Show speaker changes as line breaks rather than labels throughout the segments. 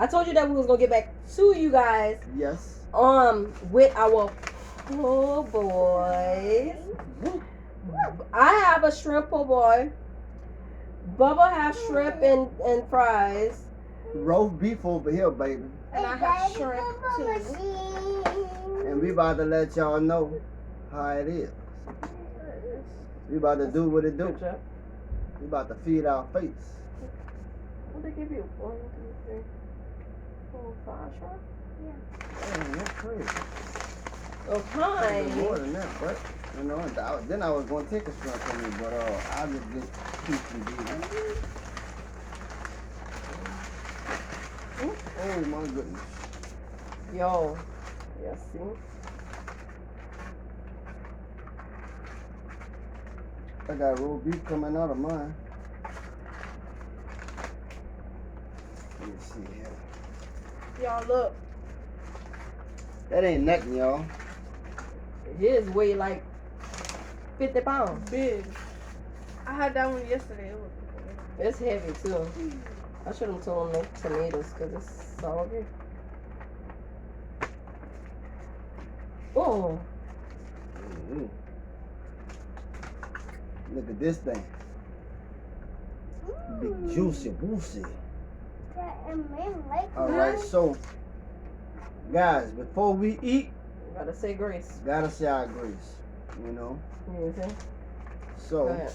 I told you that we was gonna get back to you guys.
Yes.
With our po' boys. I have a shrimp po' boy. Bubba have shrimp and fries.
Roast beef over here, baby.
And I have shrimp too.
And we about to let y'all know how it is. We about to do what it do. We about to feed our face.
What they give you? 1, 2, 3, 4, 5 shrimp?
Yeah.
Man, that's crazy.
Okay.
More than that, but you know, then I was gonna take a shrimp from me, but I just get keep from eating. Oh my goodness.
Yo. Yeah, see?
I got roast beef coming out of mine. Let me see here.
Y'all look.
That ain't nothing, y'all.
His weigh like 50 pounds.
Big. I had that one yesterday. It was
It's heavy too. I should have told him no tomatoes because it's soggy. Oh.
Ooh. Look at this thing. Big juicy, woosy. Alright, so guys, before we eat,
Gotta say grace.
gotta say our grace. You know?
You know what I'm saying?
So
Go ahead.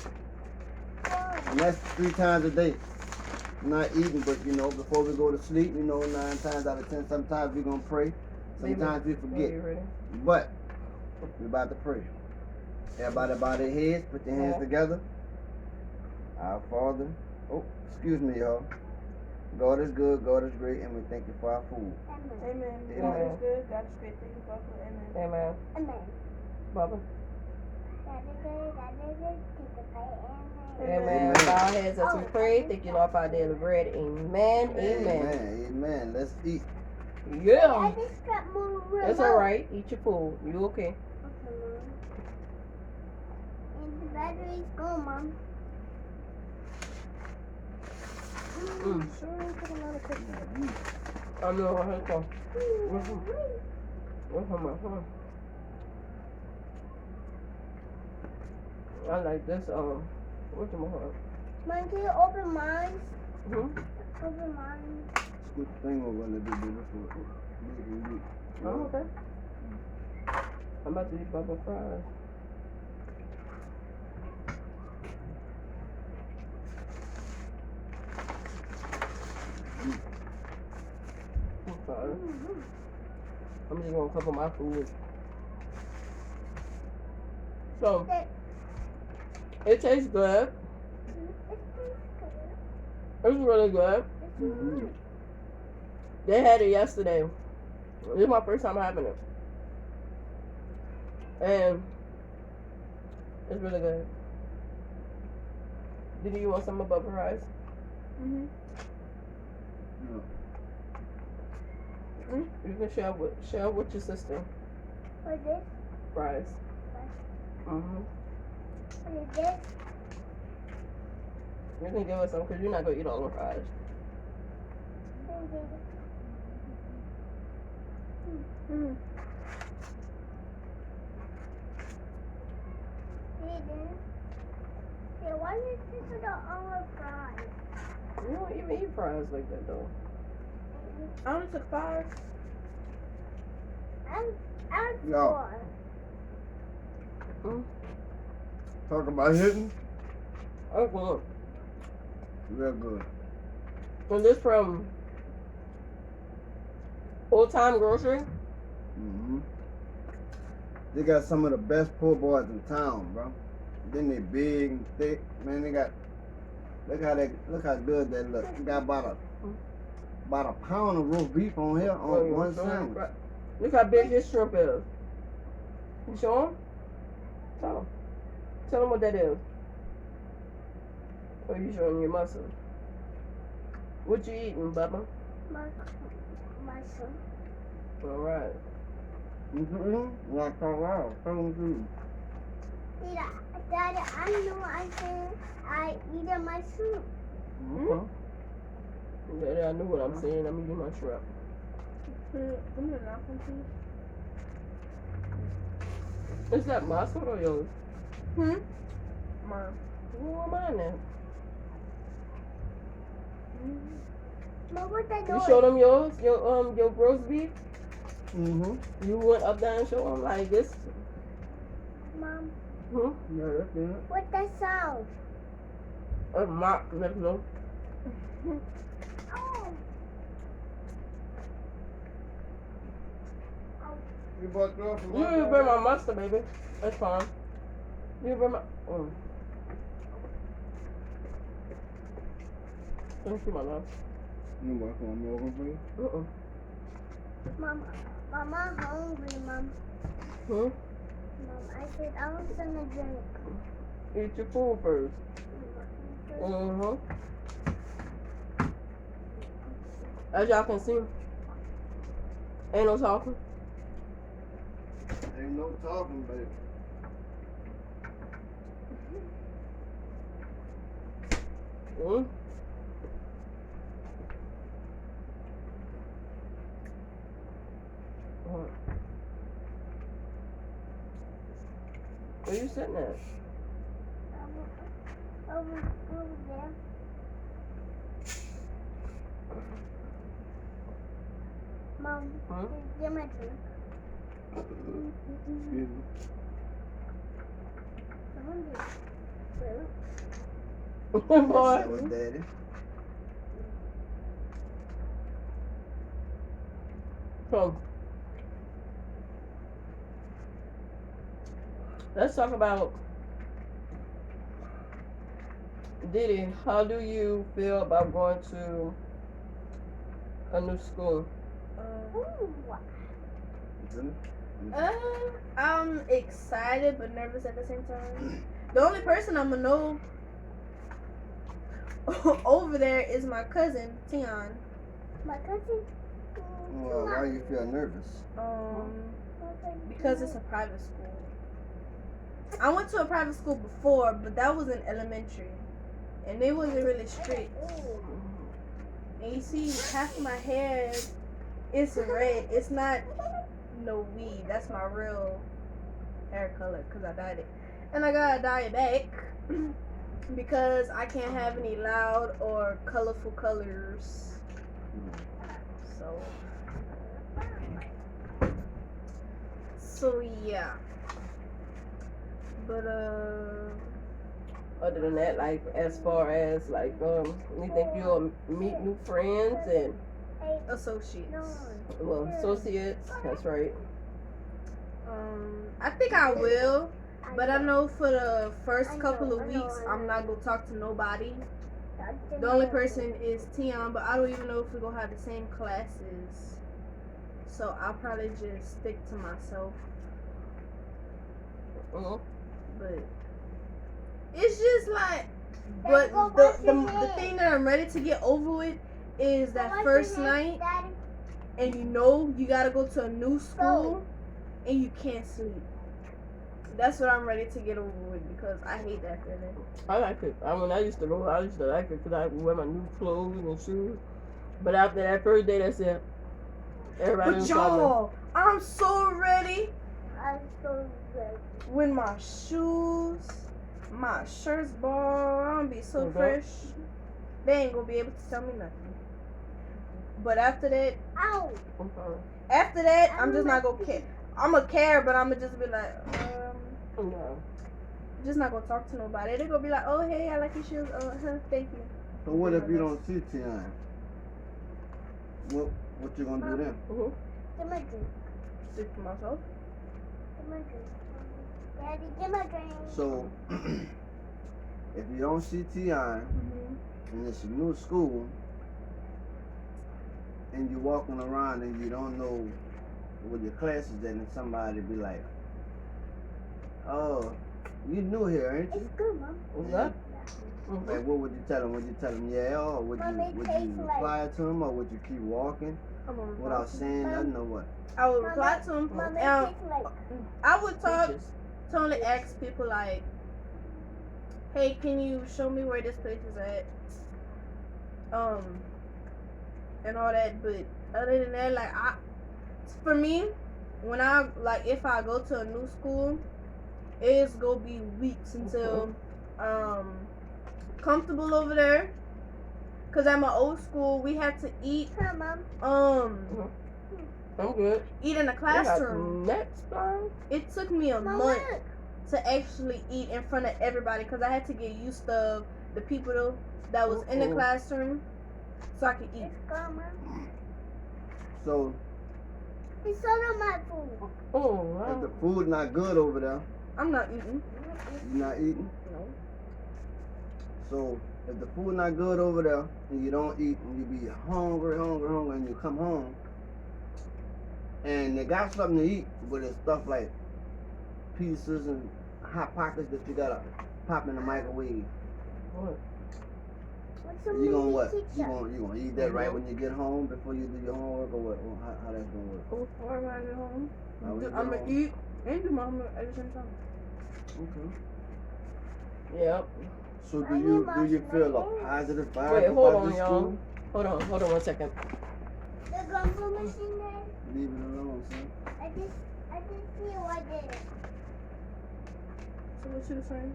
and that's 3 times a day. Not eating, but you know, before we go to sleep, you know, 9 times out of 10, sometimes we're gonna pray. Sometimes we forget.
You ready?
But we're about to pray. Everybody bow their heads, put your hands together. Our Father. Oh, excuse me, y'all. God is good, God is great, and we thank you for our food.
Amen.
Amen.
God is good. God is great. Thank you, God, for amen.
Amen.
Amen.
Bubba.
God is good. God is good. Keep it tight.
Amen.
Amen.
Bow our heads as we pray. Thank you, Lord, for our daily bread. Amen. Amen.
Amen. Amen. Let's eat.
I
Yeah.
just got more remote.
That's all right. Eat your food. You okay?
Okay, Mom. And the battery's gone, Mom.
Mm.
Sure, you put a lot of cookies.
I know. I heard so. What's on my phone? I like this. What's in my heart?
Mom, can you open mine?
Hmm?
Open mine.
Good thing we're gonna do this for.
Oh, okay. I'm about to eat bubble fries. I'm sorry. I'm just gonna cover my food. So, it tastes good. It's really good.
Mm-hmm.
They had it yesterday. This is my first time having it. And it's really good. Did you want some of bubble fries?
Mm-hmm.
You can share with your sister.
What is this?
Fries. Mm-hmm.
What is this?
You can give us some because you're not gonna eat all the fries.
What is this?
Mm-hmm.
Yeah, why is this with the other fries?
You don't even eat fries like that though.
I only took 5.
I'm
No.
4.
Talk about hitting.
Oh, good.
Real good.
And this from Old Time Grocery.
Mm-hmm. They got some of the best po' boys in town, bro. Then they big and thick. Man, they got. Look how good they look. They got about a pound of roast beef on here on one sandwich.
Look how big this shrimp is. You show him? Tell him. Tell him what that is. Or you showing your muscle? What you eating, Bubba?
My son.
All right.
Mm-hmm. Like that, wow. Too.
Daddy, I know I eat my soup.
Okay.
Yeah, I knew what I'm saying. I'm eating my shrimp.
Give me a napkin, please.
Is that my food or yours?
Mine.
Who am I now?
Mom, what's that
You
noise?
showed them yours? Your roast beef?
Mm-hmm.
You went up there and showed them like this?
Mom,
Yeah, that's good.
what's that sound?
A mock, let's go.
Oh.
You bought yours from
You didn't bring my mustard, baby. That's fine. You didn't bring my. Thank you, my love.
You want some more for you?
Mom, I'm hungry, Mom.
Hmm?
Mom, I said I want some to drink.
Eat your food first. Mm-hmm. As y'all can see, ain't no talking.
Ain't no talking, baby.
Mm. Where you sitting at?
Over there. Mom,
Huh?
get my drink.
Excuse me.
I'm hungry.
Boy.
That was daddy.
Come. Let's talk about Diddy. How do you feel about going to a new school?
Ooh.
I'm excited but nervous at the same time. The only person I'm gonna know over there is my cousin Tion.
My cousin.
Well, why you feel nervous?
Because it's a private school. I went to a private school before, but that was in elementary, and they wasn't really strict. And you see, half of my hair is red. It's not no weave. That's my real hair color because I dyed it, and I gotta dye it back because I can't have any loud or colorful colors. So yeah. But
Other than that, like as far as like you think you'll meet new friends and
associates.
well associates? That's right.
I think I will, but I know for the first couple of weeks I'm not gonna talk to nobody. The only person is Tion, but I don't even know if we're gonna have the same classes. So I'll probably just stick to myself. But it's just like, but the thing that I'm ready to get over with is that first night, and you know you gotta go to a new school, and you can't sleep. That's what I'm ready to get over with because I hate that feeling.
I like it. When I used to go, I used to like it because I wear my new clothes and shoes. But after that first day, that's it. Everybody
But y'all, I'm so ready.
I'm so ready.
With my shoes, my shirts, boy, I'm gonna be so fresh. They ain't gonna be able to tell me nothing. But after that,
Ow.
after that, I'm just not gonna care. I'm gonna care, but I'm gonna just be like, just not gonna talk to nobody. They're gonna be like, oh hey, I like your shoes. Oh, thank you.
So what if you don't see Tion? What you gonna do then?
Get my drink.
Stick to myself.
Get my drink. Daddy, get my drink.
So if you don't see Tion and it's a new school and you're walking around and you don't know what your class is at, and somebody be like, oh, you new here, ain't you?
It's good, Mom.
What's that?
Like, what would you tell them? Would you tell them yeah, or would you reply to them, or would you keep walking without saying nothing, or what?
I would reply to them.
Mom, it tastes like.
I would talk to only ask people like, hey, can you show me where this place is at? and all that. But other than that, like for me, when I like if I go to a new school, it's gonna be weeks until comfortable over there. Cause at my old school, we had to eat
Come, Mom.
I'm good.
eat in the classroom.
Next time.
It took me a
Mom,
month
look.
to actually eat in front of everybody because I had to get used to the people that was in the classroom so I could eat.
Let's go, Mom.
So
It's all on my food.
Oh,
if the
wow.
food not good over there,
I'm not eating.
you're not eating.
No.
So if the food not good over there and you don't eat and you be hungry, and you come home and they got something to eat, but it's stuff like pieces and hot pockets that you gotta pop in the microwave.
What?
What's the
You gonna
movie
what?
teacher?
You gonna eat that right when you get home before you do your homework or what? Or how that's gonna work?
Before I get home,
How we
I'm
get
gonna
home?
eat and do my homework at the same time.
Okay.
Yep.
So
Why you
do you feel a
marshmallow?
positive vibe
Wait,
about
hold on,
this
y'all.
school?
Hold on 1 second.
The gumball machine there.
Leave it alone, son.
I just see what it is.
So what you was saying?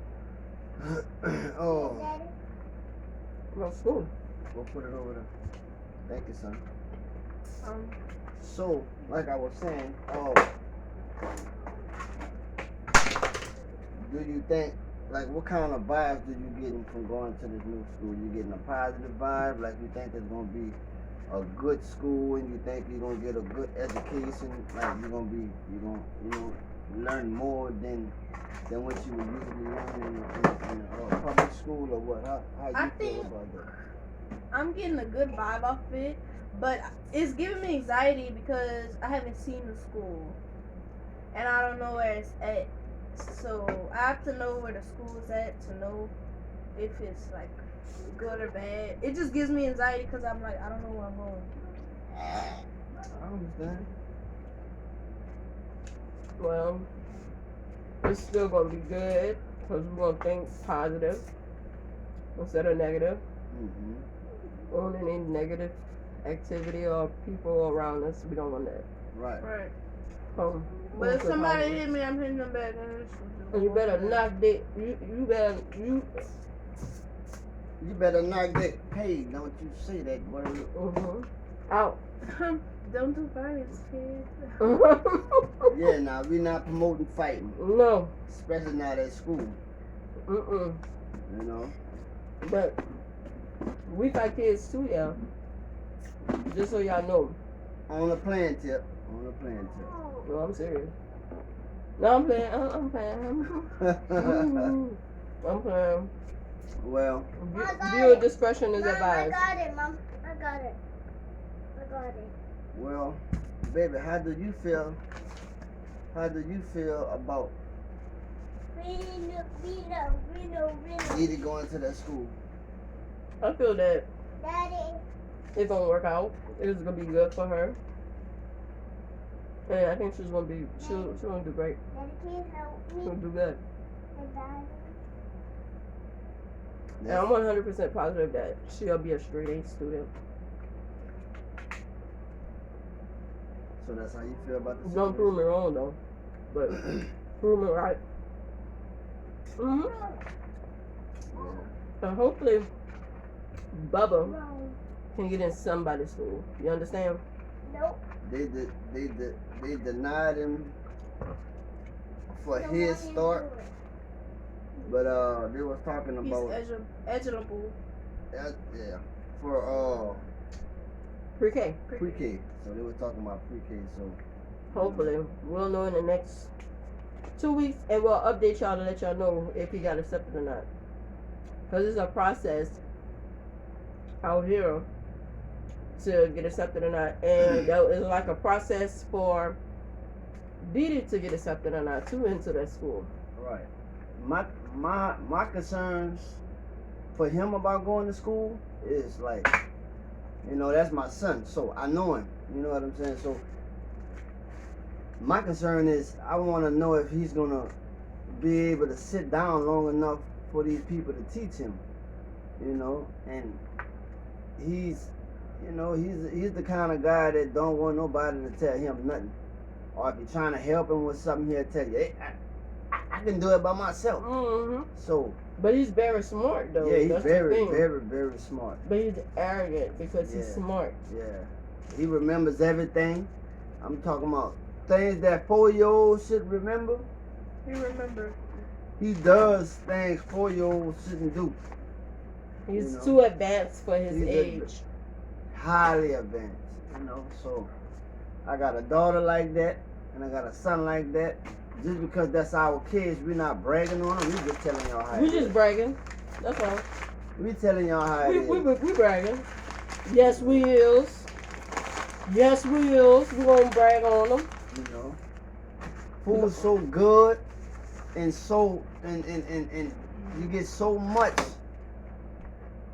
Oh,
Daddy.
About school.
we'll put it over there. Thank you, son.
Um,
So, like I was saying, do you think, like, what kind of vibes do you getting from going to this new school? You getting a positive vibe, like you think it's gonna be a good school, and you think you're gonna get a good education, like you're gonna learn more than what you would usually learn in public school, or what? How
I
you feel
think-
about that?
I'm getting a good vibe off of it, but it's giving me anxiety because I haven't seen the school and I don't know where it's at. So I have to know where the school is at to know if it's like good or bad. It just gives me anxiety because I'm like, I don't know where I'm going.
I understand.
Well, it's still gonna be good because we're gonna think positive instead of negative.
Mm-hmm.
On any negative activity or people around us, we don't want that.
Right.
Right.
Um,
But if
we'll
somebody
put
hit me, I'm hitting them back.
and you better not that.
You better not get paid. Don't you say that word.
Out.
Don't do violence, kids.
Yeah, now we not promoting fighting,
No.
especially not at school.
You
know.
But we fight kids too, yeah. Just so y'all know.
On a playing tip.
No, I'm serious. No, I'm playing. I'm playing. I'm playing.
Well,
Viewer discretion is
Mom, I
advised.
got it, Mom. I got it.
well, baby, how do you feel? How do you feel about either going to that school?
I feel that
Daddy.
it's gonna work out. It's gonna be good for her. And I think she's gonna be she's gonna do great.
Daddy, can you help
She's
me?
gonna do good.
Daddy.
And I'm 100% positive that she'll be a straight A student.
So that's how you feel about the
Don't prove me wrong though, but prove me right. And hopefully, Bubba
No.
can get in somebody's school. You understand?
Nope.
They denied him for
Don't
his
want him to
start,
do it.
but they was talking
He's
about
eligible.
yeah, for
Pre-K.
pre-K. So they were talking about pre-K. So
Hopefully, we'll know in the next 2 weeks, and we'll update y'all to let y'all know if he got accepted or not. Cause it's a process out here to get accepted or not, and that is like a process for Didi to get accepted or not too into that school.
right, my concerns for him about going to school is like, that's my son, so I know him. You know what I'm saying? So my concern is I want to know if he's gonna be able to sit down long enough for these people to teach him, and he's You know, he's the kind of guy that don't want nobody to tell him nothing. Or if you're trying to help him with something, he'll tell you, hey, I can do it by myself.
Mm-hmm.
So,
But he's very smart though.
yeah, he's
That's the
very,
thing.
very, very smart.
But he's arrogant because he's
Yeah.
smart.
Yeah. He remembers everything. I'm talking about things that 4-year-olds should remember.
You remember?
He does things 4-year-olds shouldn't do.
He's
You know.
too advanced for his
He's
age.
Highly advanced, you know. So I got a daughter like that, and I got a son like that. Just because that's our kids, we're not bragging on them. We just telling y'all how
We
it
just
is.
bragging. That's all.
We telling y'all how it
We
is.
bragging. Yes, we is. Yes, we is. We gonna brag on them.
You know, food's so good, and so and you get so much.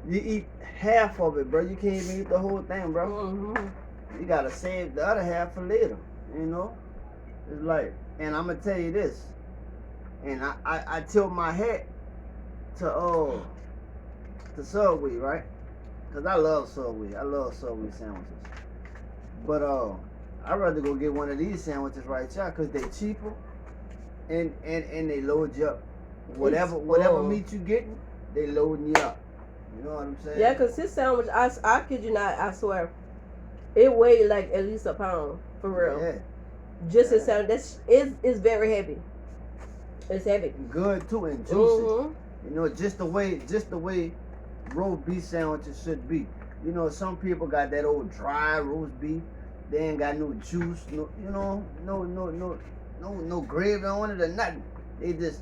You eat half of it, bro. You can't even eat the whole thing, bro.
Mm-hmm.
You gotta save the other half for later. You know, it's like, and I'm gonna tell you this, and I tilt my hat to Subway, right? Cause I love Subway. I love Subway sandwiches. But I'd rather go get one of these sandwiches right here, cause they cheaper, and they load you up. Whatever meat you getting, they loading you up. You know what I'm saying?
Yeah, cause his sandwich, I kid you not, I swear, it weighed like at least a pound for real.
Yeah.
Just his sandwich, it's very heavy. It's heavy.
Good too and juicy.
Mm-hmm.
You know, just the way roast beef sandwiches should be. You know, some people got that old dry roast beef. They ain't got no juice, no gravy on it or nothing. They just,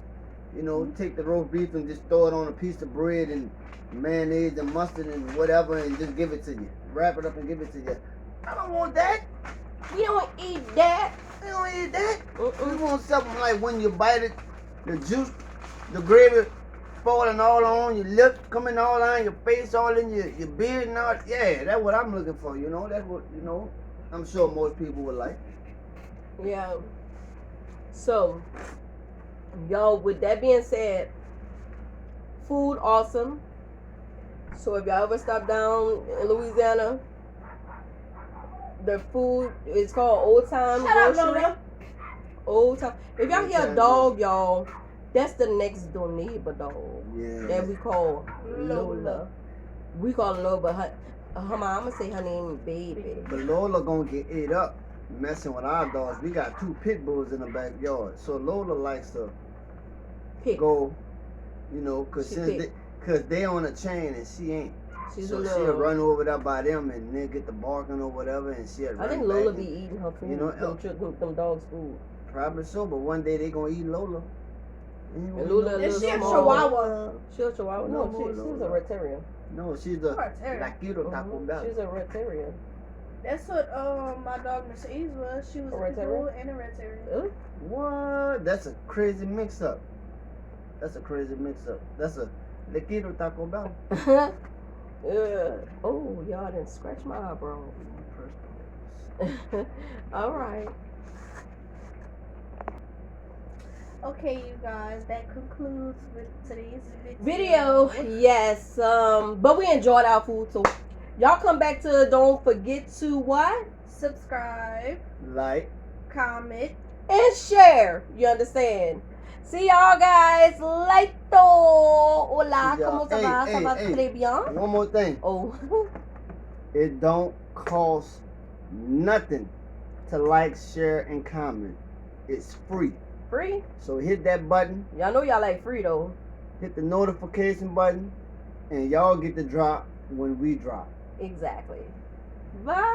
you know, take the roast beef and just throw it on a piece of bread and mayonnaise and mustard and whatever and just give it to you. Wrap it up and give it to you. I don't want that.
We don't eat that.
I don't eat that.
Mm-mm.
You want something like when you bite it, the juice, the gravy falling all on your lips, coming all on your face, all in your beard and all. Yeah, that's what I'm looking for, you know. That's what, you know, I'm sure most people would like.
Yeah. So, y'all, with that being said, food awesome. So if y'all ever stop down in Louisiana, the food is called Old Time
Shut up,
Grocery.
Lola.
Old Time. If y'all
Old
hear a
Time
dog, y'all, that's the next door neighbor dog
Yeah.
that we call
Lola.
Lola. We call her Lola, but her mama say her name Baby.
But Lola gonna get ate up messing with our dogs. We got 2 pit bulls in the backyard. So Lola likes to
Pick.
go, you know, cause
She
since
pick.
cause they on a chain and she ain't.
She's
So
a
she'll
little.
run over there by them and then get the barking or whatever and she'll run
I think
back
Lola
and-
be eating her food.
You know,
them dogs' food.
Probably so, but one day they gonna eat Lola.
And Lola,
Is she a
small.
Chihuahua?
She's a Chihuahua. No,
No,
she's a
Lola.
red terrier.
No, she's a
Terrier.
Laquito Taco Bell.
She's a red terrier.
That's what my dog Mercedes was. She was
A
a
red
pit bull and a red terrier.
What? That's a crazy mix up. That's a crazy mix up. That's a Laquito Taco Bell.
Oh, y'all didn't scratch my eyebrow. All right.
Okay, you guys, that concludes with today's
Video, yes. But we enjoyed our food, so y'all come back to. Don't forget to what?
Subscribe,
Like,
comment.
And share. You understand? See y'all guys later. Hola,
See y'all.
¿cómo se va?
Hey,
Ça va
hey,
très bien?
one more thing.
Oh.
It don't cost nothing to like, share, and comment. It's free.
Free?
So hit that button,
Y'all know y'all like free though.
hit the notification button, and y'all get the drop when we drop.
Exactly. Bye.